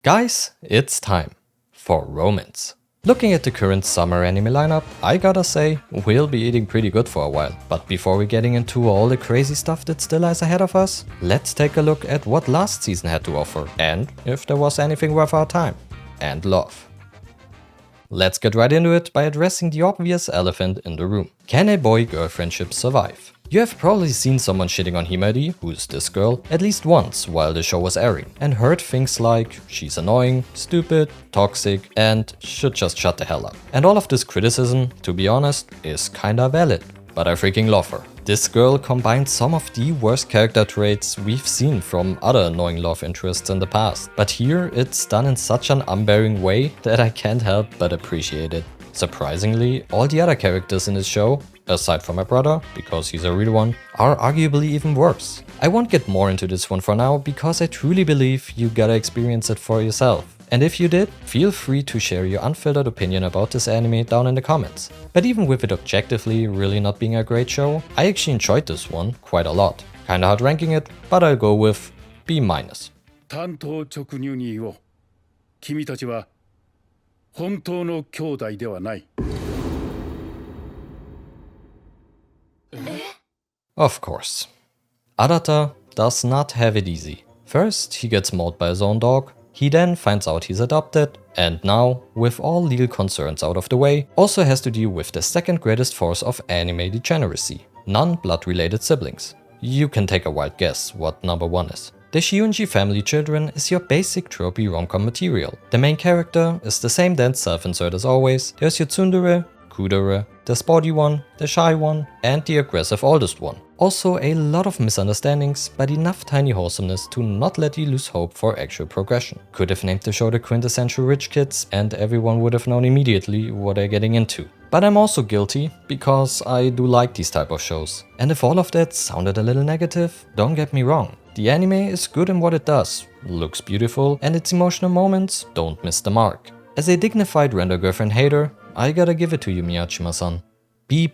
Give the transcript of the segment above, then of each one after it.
Guys, it's time for romance. Looking at the current summer anime lineup, I gotta say, we'll be eating pretty good for a while. But before we getting into all the crazy stuff that still lies ahead of us, let's take a look at what last season had to offer, and if there was anything worth our time and love. Let's get right into it by addressing the obvious elephant in the room. Can a boy-girl friendship survive? You have probably seen someone shitting on Himari, who's this girl, at least once while the show was airing, and heard things like she's annoying, stupid, toxic, and should just shut the hell up. And all of this criticism, to be honest, is kinda valid, but I freaking love her. This girl combines some of the worst character traits we've seen from other annoying love interests in the past, but here it's done in such an unbearing way that I can't help but appreciate it. Surprisingly, all the other characters in this show, aside from my brother, because he's a real one, are arguably even worse. I won't get more into this one for now, because I truly believe you gotta experience it for yourself. And if you did, feel free to share your unfiltered opinion about this anime down in the comments. But even with it objectively really not being a great show, I actually enjoyed this one quite a lot. Kinda hard ranking it, but I'll go with B-. 単刀直入に言おう。君たちは本当の兄弟ではない。Of course. Arata does not have it easy. First, he gets mauled by his own dog, he then finds out he's adopted, and now, with all legal concerns out of the way, also has to deal with the second greatest force of anime degeneracy, non-blood-related siblings. You can take a wild guess what number one is. The Shiunji family children is your basic tropey rom-com material. The main character is the same dense self-insert as always. There's your tsundere, kudere, the sporty one, the shy one, and the aggressive oldest one. Also a lot of misunderstandings, but enough tiny wholesomeness to not let you lose hope for actual progression. Could have named the show the quintessential rich kids and everyone would have known immediately what they're getting into. But I'm also guilty, because I do like these type of shows. And if all of that sounded a little negative, don't get me wrong. The anime is good in what it does, looks beautiful, and its emotional moments don't miss the mark. As a dignified render girlfriend hater, I gotta give it to you, Miyajima-san. B+.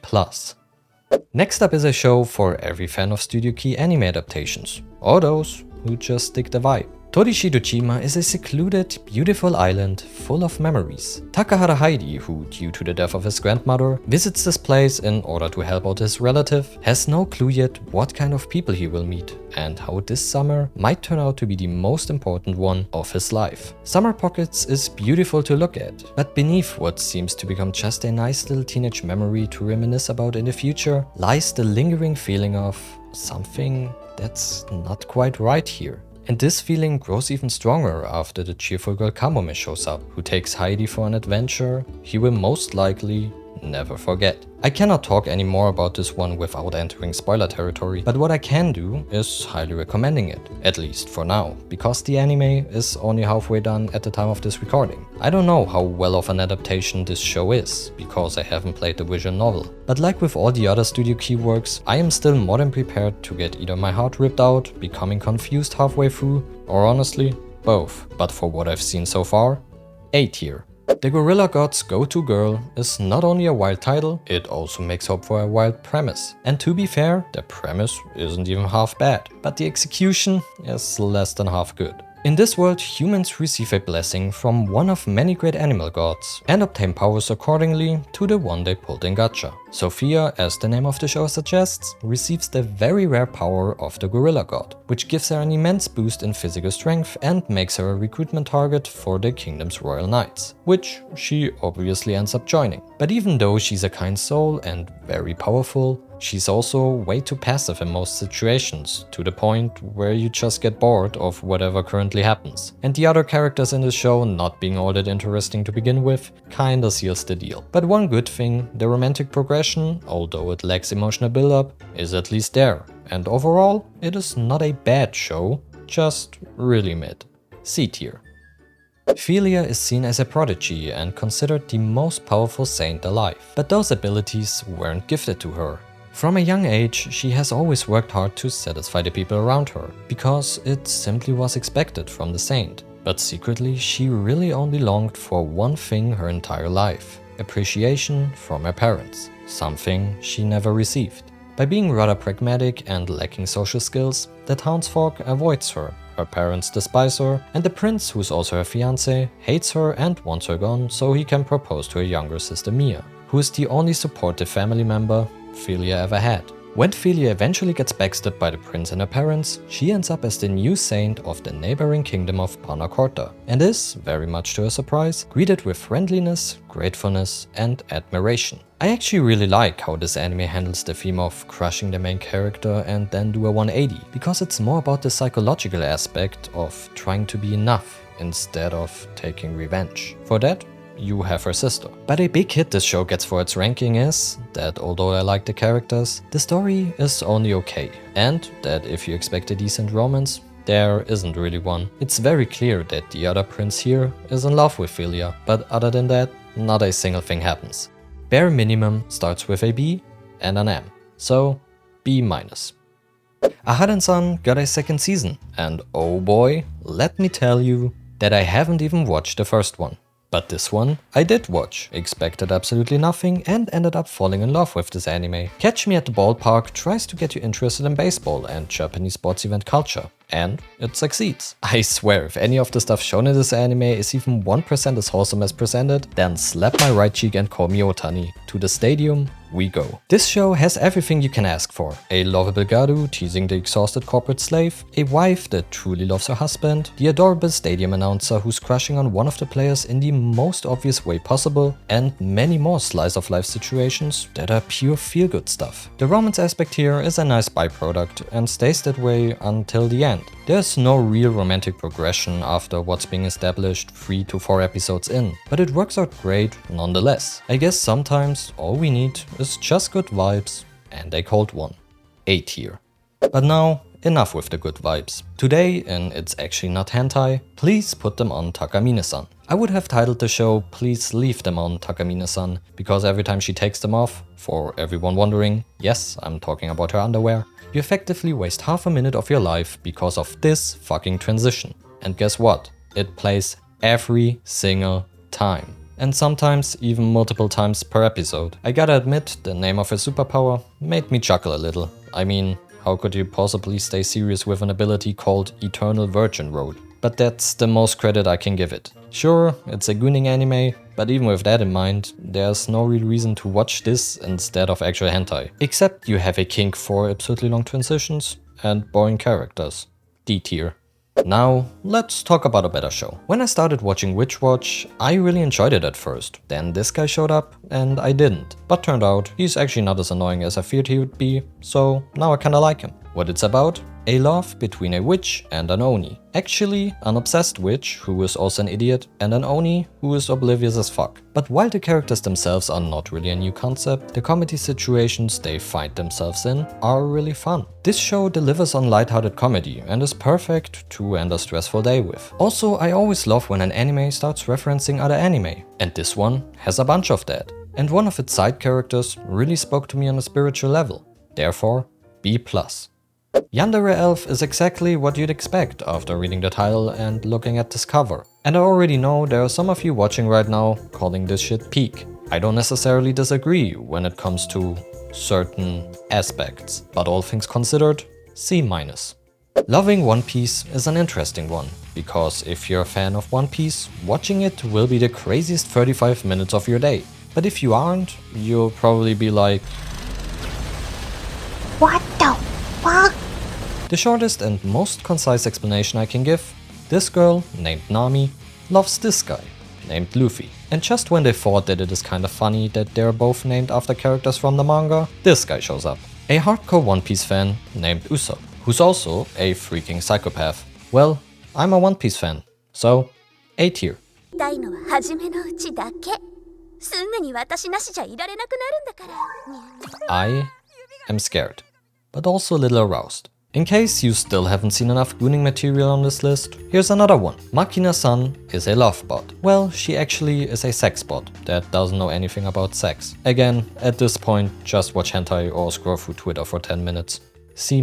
Next up is a show for every fan of Studio Key anime adaptations, or those who just dig the vibe. Torishidochima is a secluded, beautiful island full of memories. Takahara Heidi, who, due to the death of his grandmother, visits this place in order to help out his relative, has no clue yet what kind of people he will meet, and how this summer might turn out to be the most important one of his life. Summer Pockets is beautiful to look at, but beneath what seems to become just a nice little teenage memory to reminisce about in the future, lies the lingering feeling of something that's not quite right here. And this feeling grows even stronger after the cheerful girl Kamome shows up, who takes Heidi for an adventure he will most likely never forget. I cannot talk any more about this one without entering spoiler territory, but what I can do is highly recommending it, at least for now, because the anime is only halfway done at the time of this recording. I don't know how well of an adaptation this show is, because I haven't played the visual novel, but like with all the other Studio Key works, I am still more than prepared to get either my heart ripped out, becoming confused halfway through, or honestly, both. But for what I've seen so far, A tier. The Gorilla God's Go-To Girl is not only a wild title, it also makes hope for a wild premise. And to be fair, the premise isn't even half bad, but the execution is less than half good. In this world, humans receive a blessing from one of many great animal gods and obtain powers accordingly to the one they pulled in gacha. Sophia, as the name of the show suggests, receives the very rare power of the Gorilla God, which gives her an immense boost in physical strength and makes her a recruitment target for the kingdom's royal knights, which she obviously ends up joining. But even though she's a kind soul and very powerful, she's also way too passive in most situations, to the point where you just get bored of whatever currently happens. And the other characters in the show not being all that interesting to begin with, kinda seals the deal. But one good thing, the romantic progression, although it lacks emotional build-up, is at least there. And overall, it is not a bad show, just really mid. C tier. Philia is seen as a prodigy and considered the most powerful saint alive, but those abilities weren't gifted to her. From a young age, she has always worked hard to satisfy the people around her, because it simply was expected from the saint. But secretly, she really only longed for one thing her entire life: appreciation from her parents, something she never received. By being rather pragmatic and lacking social skills, the townsfolk avoids her, her parents despise her, and the prince, who's also her fiancé, hates her and wants her gone so he can propose to her younger sister Mia, who is the only supportive family member Philia ever had. When Philia eventually gets backstabbed by the prince and her parents, she ends up as the new saint of the neighboring kingdom of Panacorta, and is, very much to her surprise, greeted with friendliness, gratefulness, and admiration. I actually really like how this anime handles the theme of crushing the main character and then do a 180, because it's more about the psychological aspect of trying to be enough instead of taking revenge. For that, you have her sister. But a big hit this show gets for its ranking is that although I like the characters, the story is only okay, and that if you expect a decent romance, there isn't really one. It's very clear that the other prince here is in love with Philia, but other than that, not a single thing happens. Bare minimum starts with a B and an M, so B-. Ahaden-san got a second season, and oh boy, let me tell you that I haven't even watched the first one. But this one I did watch, expected absolutely nothing, and ended up falling in love with this anime. Catch Me at the Ballpark tries to get you interested in baseball and Japanese sports event culture, and it succeeds. I swear, if any of the stuff shown in this anime is even 1% as wholesome as presented, then slap my right cheek and call me Otani. To the stadium we go. This show has everything you can ask for. A lovable Garu teasing the exhausted corporate slave, a wife that truly loves her husband, the adorable stadium announcer who's crushing on one of the players in the most obvious way possible, and many more slice of life situations that are pure feel-good stuff. The romance aspect here is a nice byproduct and stays that way until the end. There's no real romantic progression after what's being established 3 to 4 episodes in, but it works out great nonetheless. I guess sometimes all we need is just good vibes and a cold one. A tier. But now, enough with the good vibes. Today, and it's actually not hentai, please put them on Takamine-san. I would have titled the show Please Leave Them on Takamine-san, because every time she takes them off, for everyone wondering, yes, I'm talking about her underwear, you effectively waste half a minute of your life because of this fucking transition. And guess what? It plays every single time. And sometimes even multiple times per episode. I gotta admit, the name of her superpower made me chuckle a little. I mean, how could you possibly stay serious with an ability called Eternal Virgin Road? But that's the most credit I can give it. Sure, it's a gooning anime, but even with that in mind, there's no real reason to watch this instead of actual hentai. Except you have a kink for absurdly long transitions and boring characters. D tier. Now, let's talk about a better show. When I started watching Witch Watch, I really enjoyed it at first. Then this guy showed up and I didn't. But turned out, he's actually not as annoying as I feared he would be, so now I kinda like him. What it's about? A love between a witch and an oni. Actually, an obsessed witch who is also an idiot and an oni who is oblivious as fuck. But while the characters themselves are not really a new concept, the comedy situations they find themselves in are really fun. This show delivers on lighthearted comedy and is perfect to end a stressful day with. Also, I always love when an anime starts referencing other anime, and this one has a bunch of that. And one of its side characters really spoke to me on a spiritual level. Therefore, B+. Yandere Elf is exactly what you'd expect after reading the title and looking at this cover. And I already know there are some of you watching right now calling this shit peak. I don't necessarily disagree when it comes to certain aspects, but all things considered, C-. Loving One Piece is an interesting one, because if you're a fan of One Piece, watching it will be the craziest 35 minutes of your day. But if you aren't, you'll probably be like, what the fuck? The shortest and most concise explanation I can give: this girl, named Nami, loves this guy, named Luffy. And just when they thought that it is kinda funny that they're both named after characters from the manga, this guy shows up. A hardcore One Piece fan named Usopp, who's also a freaking psychopath. Well, I'm a One Piece fan, so A tier. I am scared, but also a little aroused. In case you still haven't seen enough gooning material on this list, here's another one. Makina-san is a love bot. Well, she actually is a sex bot that doesn't know anything about sex. Again, at this point, just watch hentai or scroll through Twitter for 10 minutes. C-.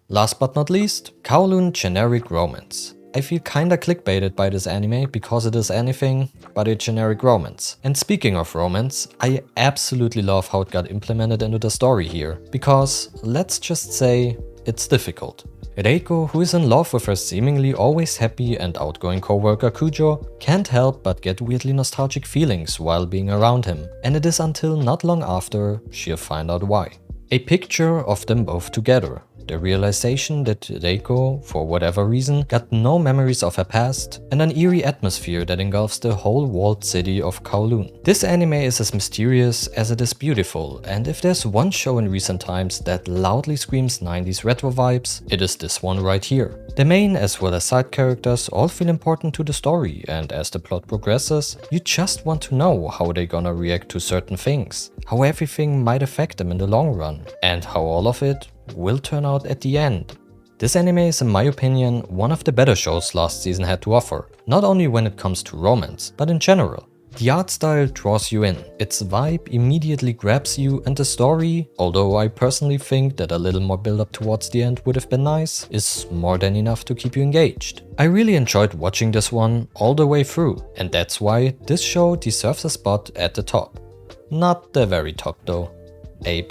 Last but not least, Kowloon Generic Romance. I feel kinda clickbaited by this anime because it is anything but a generic romance. And speaking of romance, I absolutely love how it got implemented into the story here. Because, let's just say, it's difficult. Reiko, who is in love with her seemingly always happy and outgoing coworker Kujo, can't help but get weirdly nostalgic feelings while being around him, and it is until not long after she'll find out why. A picture of them both together. The realization that Reiko, for whatever reason, got no memories of her past, and an eerie atmosphere that engulfs the whole walled city of Kowloon. This anime is as mysterious as it is beautiful, and if there's one show in recent times that loudly screams 90s retro vibes, it is this one right here. The main as well as side characters all feel important to the story, and as the plot progresses, you just want to know how they're gonna react to certain things, how everything might affect them in the long run, and how all of it will turn out at the end. This anime is, in my opinion, one of the better shows last season had to offer, not only when it comes to romance, but in general. The art style draws you in, its vibe immediately grabs you, and the story, although I personally think that a little more build up towards the end would have been nice, is more than enough to keep you engaged. I really enjoyed watching this one all the way through, and that's why this show deserves a spot at the top. Not the very top though. A+.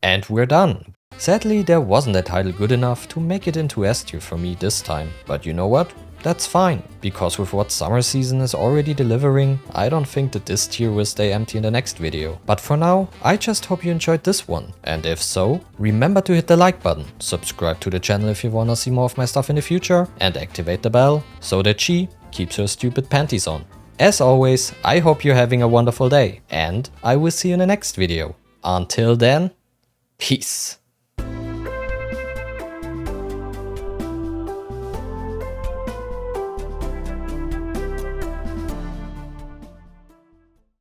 And we're done. Sadly, there wasn't a title good enough to make it into S tier for me this time, but you know what? That's fine, because with what summer season is already delivering, I don't think that this tier will stay empty in the next video. But for now, I just hope you enjoyed this one, and if so, remember to hit the like button, subscribe to the channel if you wanna see more of my stuff in the future, and activate the bell so that she keeps her stupid panties on. As always, I hope you're having a wonderful day, and I will see you in the next video. Until then, peace.